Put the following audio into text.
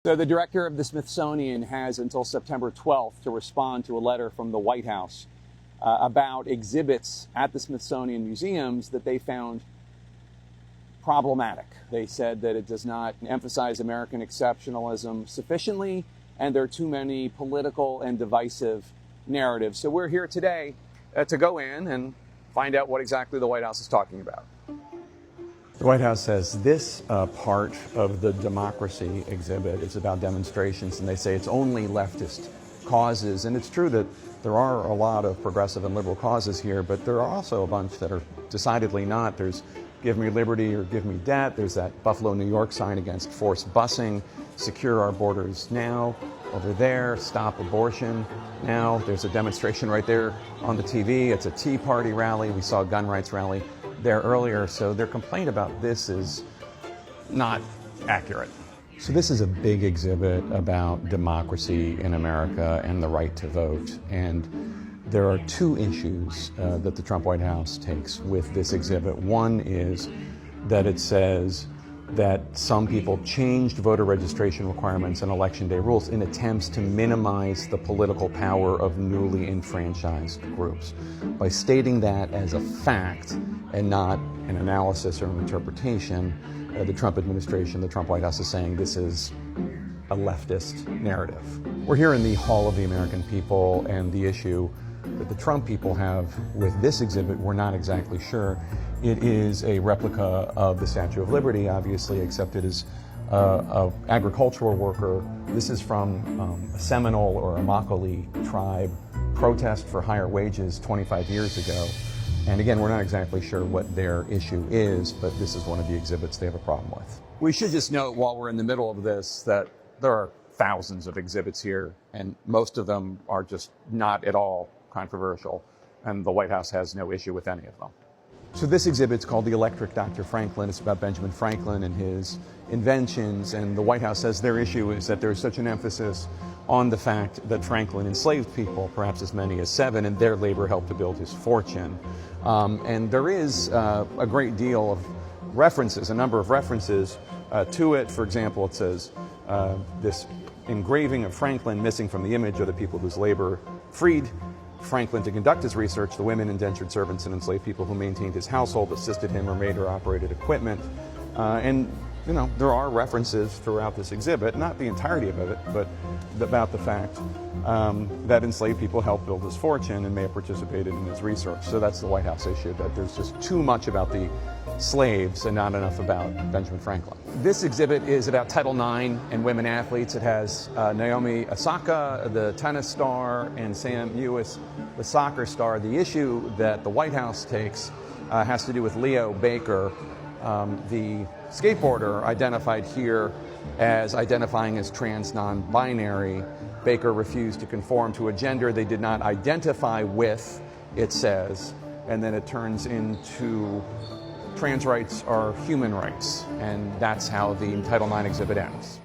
So the director of the Smithsonian has until September 12th to respond to a letter from the White House about exhibits at the Smithsonian museums that they found problematic. They said that it does not emphasize American exceptionalism sufficiently, and there are too many political and divisive narratives. So we're here today to go in and find out what exactly the White House is talking about. The White House says this part of the democracy exhibit is about demonstrations, and they say it's only leftist causes. And it's true that there are a lot of progressive and liberal causes here, but there are also a bunch that are decidedly not. There's Give Me Liberty or Give Me Debt. There's that Buffalo, New York sign against forced busing. Secure our borders now. Over there, Stop Abortion now. There's a demonstration right there on the TV. It's a Tea Party rally. We saw a gun rights rally there earlier. So their complaint about this is not accurate. So this is a big exhibit about democracy in America and the right to vote. And there are two issues that the Trump White House takes with this exhibit. One is that it says that some people changed voter registration requirements and election day rules in attempts to minimize the political power of newly enfranchised groups. By stating that as a fact and not an analysis or an interpretation, the Trump administration, the Trump White House is saying this is a leftist narrative. We're here in the Hall of the American People, and the issue that the Trump people have with this exhibit, we're not exactly sure. It is a replica of the Statue of Liberty, obviously, except it is an agricultural worker. This is from a Seminole or a Immokalee tribe protest for higher wages 25 years ago. And again, we're not exactly sure what their issue is, but this is one of the exhibits they have a problem with. We should just note while we're in the middle of this that there are thousands of exhibits here, and most of them are just not at all controversial, and the White House has no issue with any of them. So this exhibit's called The Electric Dr. Franklin. It's about Benjamin Franklin and his inventions, and the White House says their issue is that there's such an emphasis on the fact that Franklin enslaved people, perhaps as many as 7, and their labor helped to build his fortune. And there is a great deal of references, a number of references to it. For example, it says this engraving of Franklin missing from the image are the people whose labor freed Franklin to conduct his research, the women, indentured servants, and enslaved people who maintained his household, assisted him, or made or operated equipment. And you know, there are references throughout this exhibit, not the entirety of it, but about the fact that enslaved people helped build his fortune and may have participated in his research. So that's the White House issue, that there's just too much about the slaves and not enough about Benjamin Franklin. This exhibit is about Title IX and women athletes. It has Naomi Osaka, the tennis star, and Sam Ewis, the soccer star. The issue that the White House takes has to do with Leo Baker, the skateboarder identified here as identifying as trans non-binary. Baker refused to conform to a gender they did not identify with, it says, and then it turns into trans rights are human rights, and that's how the Title IX exhibit ends.